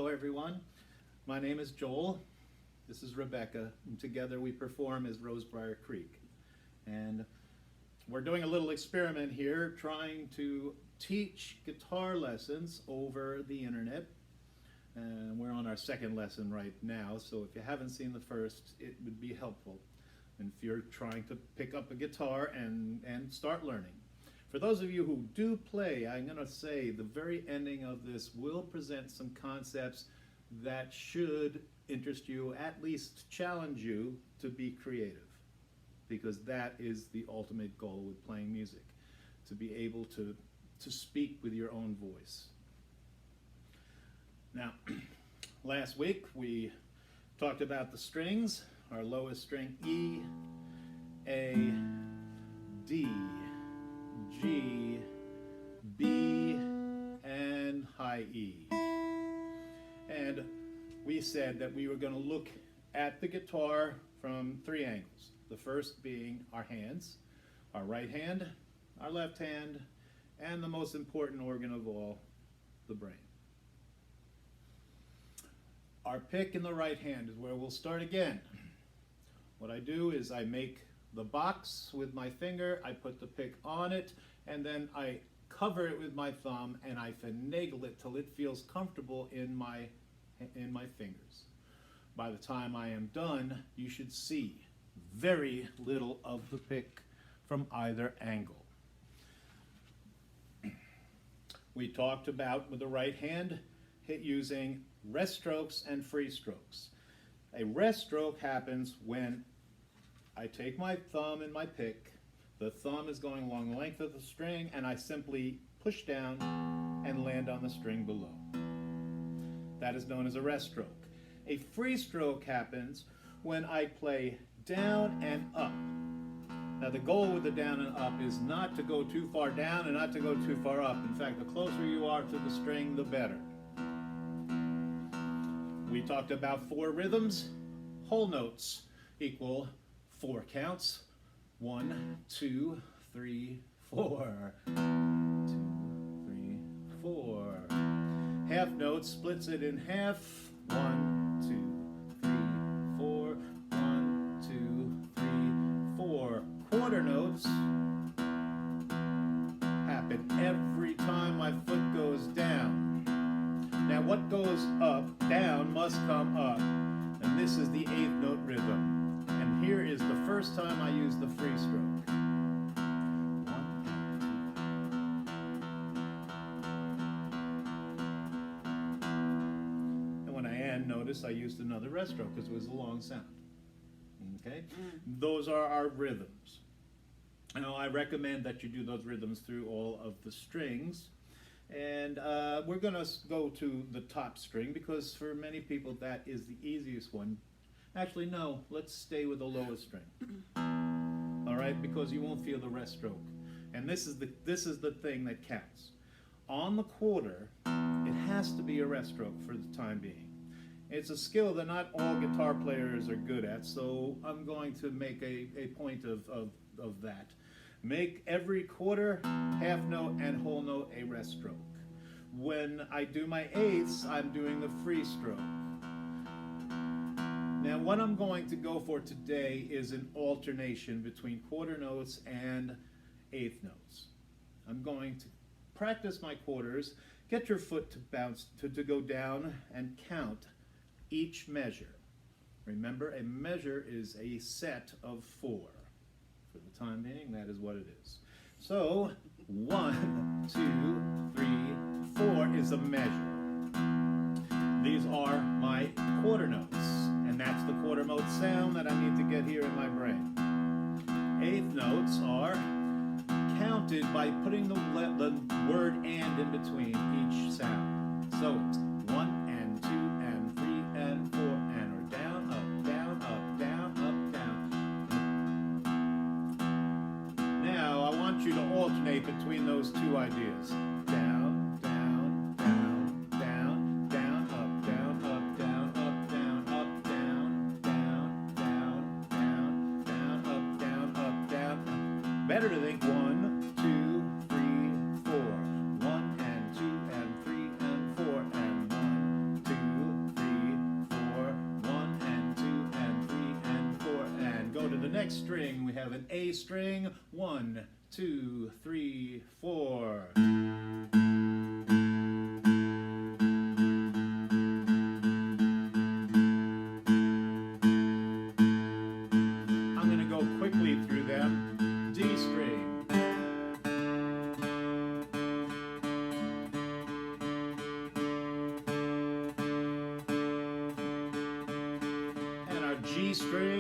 everyone. My name is Joel. This is Rebecca, and together we perform as Rosebriar Creek. And we're doing a little experiment here, trying to teach guitar lessons over the internet. And we're on our second lesson right now, so if you haven't seen the first, it would be helpful. And if you're trying to pick up a guitar and start learning. For those of you who do play, I'm going to say the very ending of this will present some concepts that should interest you, at least challenge you to be creative, because that is the ultimate goal with playing music, to be able to speak with your own voice. Now, last week we talked about the strings, our lowest string E, A, D, G, B, and high E. And we said that we were going to look at the guitar from three angles. The first being our hands, our right hand, our left hand, and the most important organ of all, the brain. Our pick in the right hand is where we'll start again. What I do is I make the box with my finger, I put the pick on it, and then I cover it with my thumb and I finagle it till it feels comfortable in my fingers. By the time I am done, you should see very little of the pick from either angle. We talked about with the right hand using rest strokes and free strokes. A rest stroke happens when I take my thumb and my pick, the thumb is going along the length of the string, and I simply push down and land on the string below. That is known as a rest stroke. A free stroke happens when I play down and up. Now the goal with the down and up is not to go too far down and not to go too far up. In fact, the closer you are to the string, the better. We talked about four rhythms. Whole notes equal 4 counts. 1, 2, 3, 4. 2, 3, 4. Half notes splits it in half. 1, 2, 3, 4. 1, 2, 3, 4. Quarter notes happen every time my foot goes down. Now what goes up, down, must come up. And this is the 8th note rhythm. And here is the first time I use the free stroke. 1, 2. And when I end, notice I used another rest stroke because it was a long sound. Okay? Those are our rhythms. Now I recommend that you do those rhythms through all of the strings. And we're going to go to the top string because for many people that is the easiest one. Actually, no, let's stay with the lowest string. All right, because you won't feel the rest stroke. And this is the thing that counts. On the quarter, it has to be a rest stroke for the time being. It's a skill that not all guitar players are good at, so I'm going to make a point of that. Make every quarter, half note, and whole note a rest stroke. When I do my eighths, I'm doing the free stroke. Now what I'm going to go for today is an alternation between quarter notes and eighth notes. I'm going to practice my quarters, get your foot to bounce, to go down and count each measure. Remember, a measure is a set of 4. For the time being, that is what it is. So, 1, 2, 3, 4 is a measure. These are my quarter notes, and that's the quarter note sound that I need to get here in my brain. Eighth notes are counted by putting the word "and" in between each sound. So it's 1 and 2 and 3 and 4 and or down, up, down, up, down, up, down. Now I want you to alternate between those two ideas. Down, down, down, down, down, up, down, up, down, up, down, up, down, down, down, down, down, up, down, up, down. Better to think 1, 2, 3, 4. 1 and 2 and 3 and 4 and 1, 2, next string, we have an A string. 1, 2, 3, 4. I'm going to go quickly through them. D string. And our G string.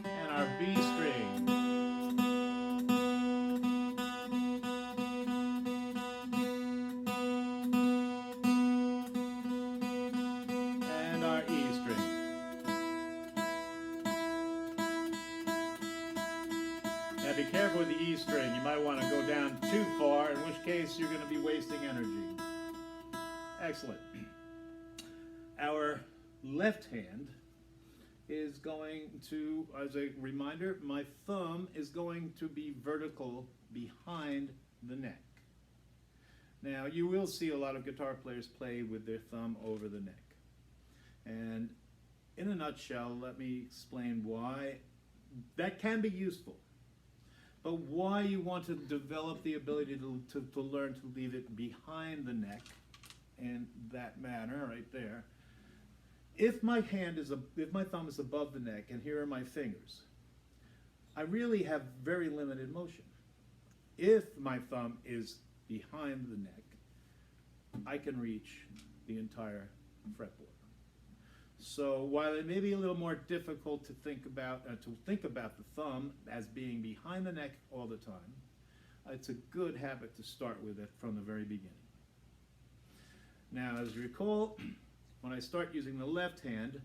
And our B string. And our E string. Now be careful with the E string. You might want to go down too far, in which case you're going to be wasting energy. Excellent. Our left hand is going to, as a reminder, my thumb is going to be vertical behind the neck. Now, you will see a lot of guitar players play with their thumb over the neck. And in a nutshell, let me explain why that can be useful. But why you want to develop the ability to learn to leave it behind the neck in that manner right there. If my thumb is above the neck, and here are my fingers, I really have very limited motion. If my thumb is behind the neck, I can reach the entire fretboard. So while it may be a little more difficult to think about the thumb as being behind the neck all the time, it's a good habit to start with it from the very beginning. Now, as you recall, when I start using the left hand,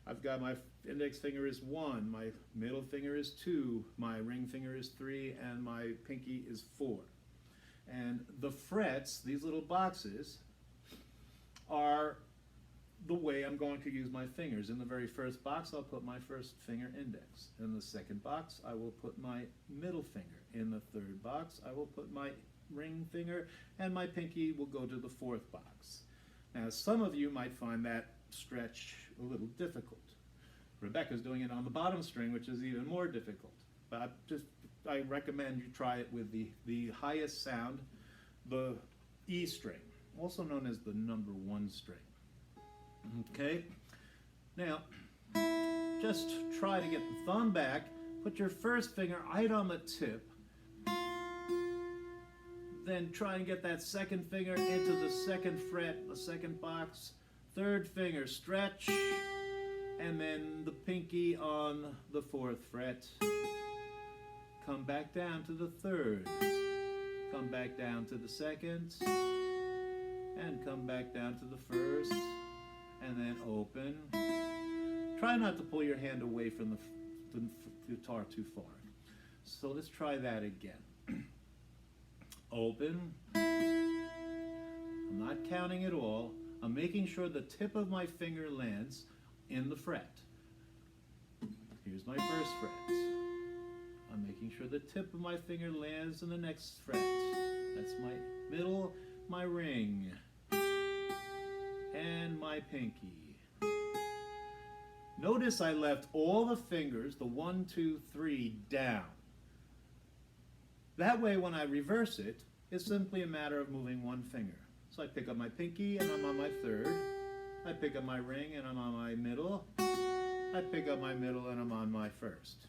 I've got my index finger is 1, my middle finger is 2, my ring finger is 3, and my pinky is 4. And the frets, these little boxes, are the way I'm going to use my fingers. In the very first box, I'll put my first finger index. In the second box, I will put my middle finger. In the third box, I will put my ring finger, and my pinky will go to the fourth box. Now, some of you might find that stretch a little difficult. Rebecca's doing it on the bottom string, which is even more difficult. But I recommend you try it with the highest sound, the E string, also known as the number 1 string. Okay? Now, just try to get the thumb back, put your first finger right on the tip, then try and get that second finger into the second fret, the second box, third finger stretch, and then the pinky on the fourth fret. Come back down to the third, come back down to the second, and come back down to the first, and then open. Try not to pull your hand away from the guitar too far. So let's try that again. Open. I'm not counting at all. I'm making sure the tip of my finger lands in the fret. Here's my first fret. I'm making sure the tip of my finger lands in the next fret. That's my middle, my ring, and my pinky. Notice I left all the fingers, the 1, 2, 3, down. That way, when I reverse it, it's simply a matter of moving one finger. So I pick up my pinky and I'm on my third. I pick up my ring and I'm on my middle. I pick up my middle and I'm on my first.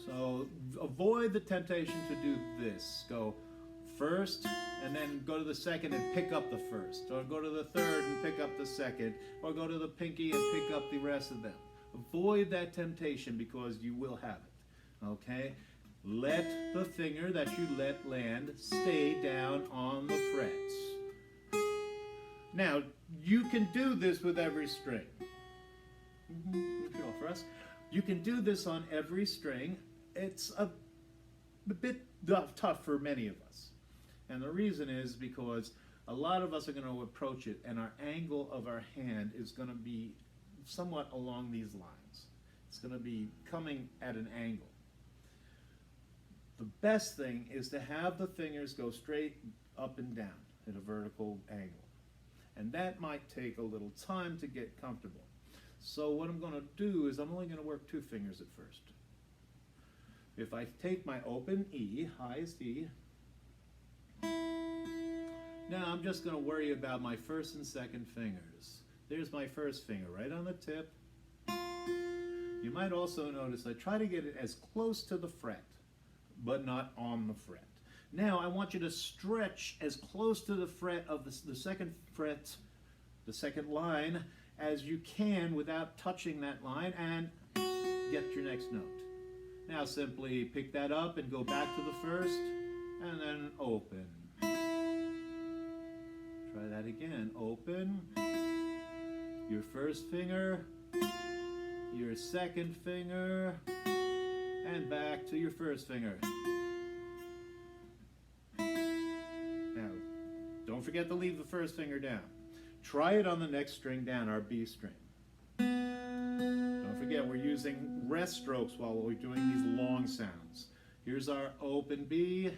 So avoid the temptation to do this. Go first and then go to the second and pick up the first. Or go to the third and pick up the second. Or go to the pinky and pick up the rest of them. Avoid that temptation because you will have it. Okay? Let the finger that you let land stay down on the frets. Now, you can do this with every string. For us, you can do this on every string. It's a bit tough for many of us. And the reason is because a lot of us are going to approach it and our angle of our hand is going to be somewhat along these lines. It's going to be coming at an angle. The best thing is to have the fingers go straight up and down at a vertical angle. And that might take a little time to get comfortable. So what I'm going to do is I'm only going to work 2 fingers at first. If I take my open E, highest E, now I'm just going to worry about my first and second fingers. There's my first finger right on the tip. You might also notice I try to get it as close to the fret, but not on the fret. Now I want you to stretch as close to the fret of the second fret, the second line, as you can without touching that line, and get your next note. Now simply pick that up and go back to the first, and then open. Try that again. Open. Your first finger, your second finger, and back to your first finger. Now, don't forget to leave the first finger down. Try it on the next string down, our B string. Don't forget, we're using rest strokes while we're doing these long sounds. Here's our open B,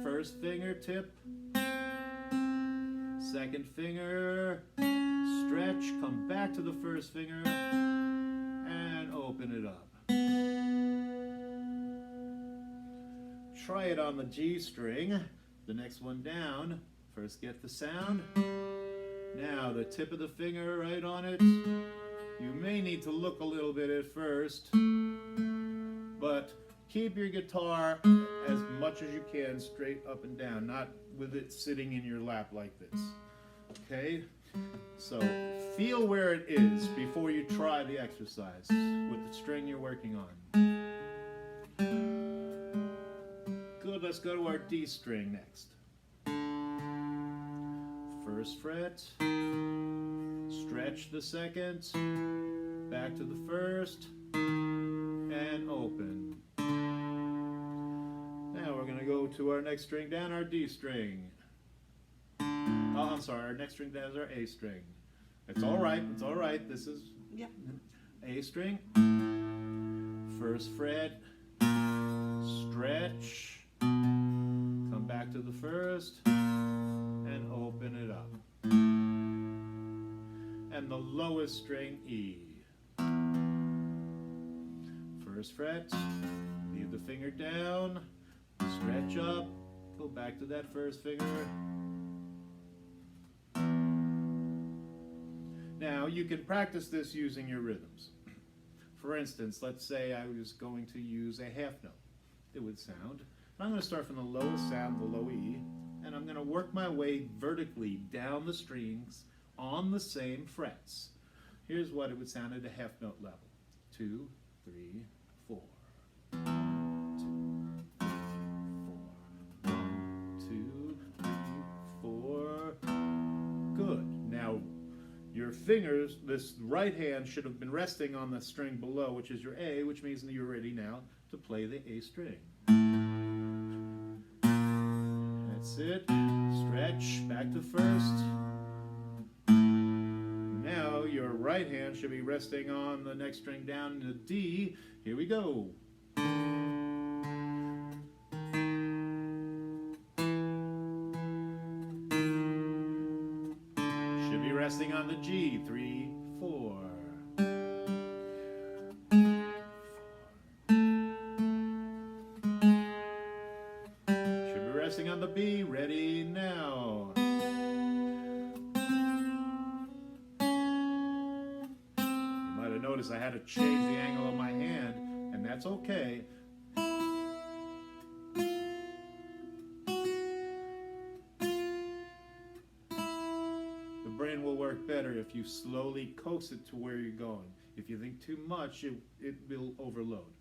first fingertip, second finger, stretch, come back to the first finger, and open it up. Try it on the G string, the next one down. First get the sound. Now the tip of the finger right on it. You may need to look a little bit at first, but keep your guitar as much as you can straight up and down, not with it sitting in your lap like this. Okay? So feel where it is before you try the exercise with the string you're working on. Good, let's go to our D string next. First fret, stretch the second, back to the first, and open. Now we're going to go to our next string down, our D string. Oh, I'm sorry, our next string down is our A string. It's all right, this is A string, first fret, stretch, come back to the first, and open it up. And the lowest string, E. First fret, leave the finger down, stretch up, go back to that first finger. Now you can practice this using your rhythms. For instance, let's say I was going to use a half note. It would sound, I'm going to start from the lowest sound, the low E, and I'm going to work my way vertically down the strings on the same frets. Here's what it would sound at a half note level. 2, 3, 4. 1, 2, 3, 4. Good. Now your fingers, this right hand should have been resting on the string below, which is your A, which means that you're ready now to play the A string. That's it. Stretch, back to first. Now your right hand should be resting on the next string down to D. Here we go. Should be resting on the G. 3, 4. Should be resting on the B. Ready now. Notice I had to change the angle of my hand, and that's okay. The brain will work better if you slowly coax it to where you're going. If you think too much, it will overload.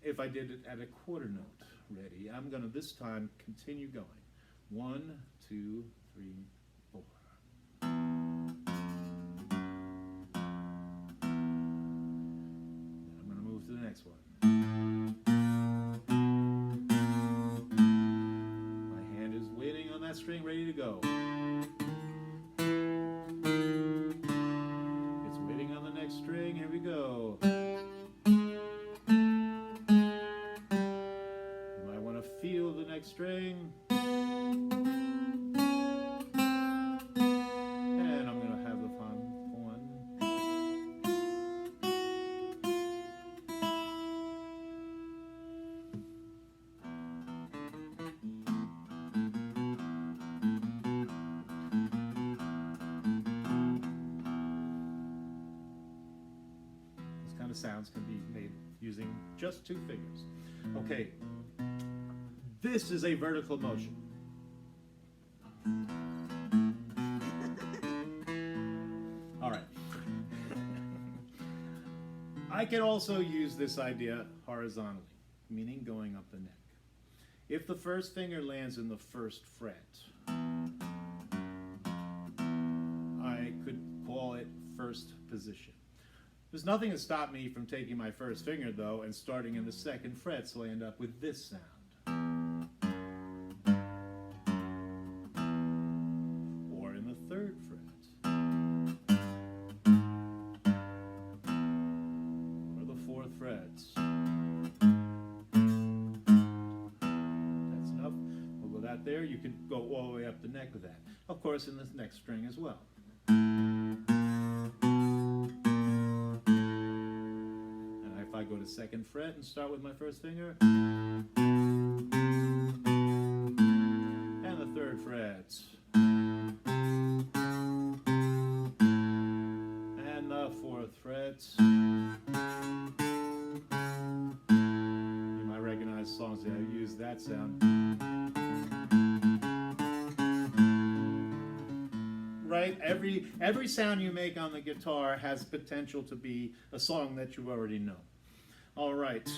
If I did it at a quarter note, ready, I'm going to this time continue going. 1, 2, 3, 4. Next one. My hand is waiting on that string, ready to go. It's waiting on the next string, here we go. the sounds can be made using just 2 fingers. Okay, this is a vertical motion. All right. I can also use this idea horizontally, meaning going up the neck. If the first finger lands in the first fret, I could call it first position. There's nothing to stop me from taking my first finger, though, and starting in the 2nd fret, so I end up with this sound. Or in the 3rd fret. Or the 4th fret. That's enough. We'll go that there. You can go all the way up the neck with that. Of course, in this next string as well. If I go to 2nd fret and start with my first finger, and the 3rd fret, and the 4th fret. You might recognize songs that use that sound. Right? Every sound you make on the guitar has potential to be a song that you already know. All right.